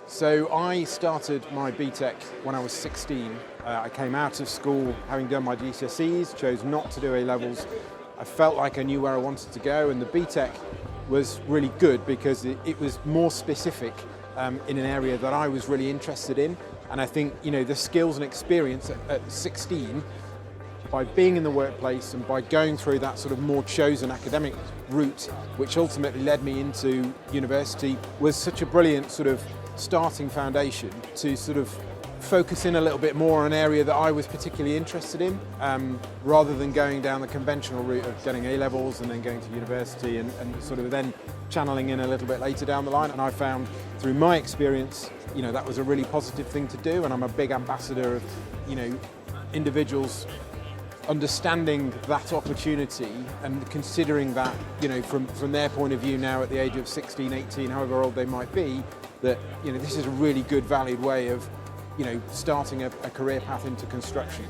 So I started my BTEC when I was 16. I came out of school having done my GCSEs, chose not to do A-levels. I felt like I knew where I wanted to go, and the BTEC was really good because it was more specific in an area that I was really interested in. And I think, you know, the skills and experience at 16, by being in the workplace and by going through that sort of more chosen academic route, which ultimately led me into university, was such a brilliant sort of starting foundation to sort of focus in a little bit more on an area that I was particularly interested in, rather than going down the conventional route of getting A-levels and then going to university and sort of then channeling in a little bit later down the line. And I found through my experience, you know, that was a really positive thing to do, and I'm a big ambassador of, you know, individuals understanding that opportunity and considering that, you know, from their point of view now at the age of 16, 18, however old they might be, that, you know, this is a really good, valid way of, you know, starting a career path into construction.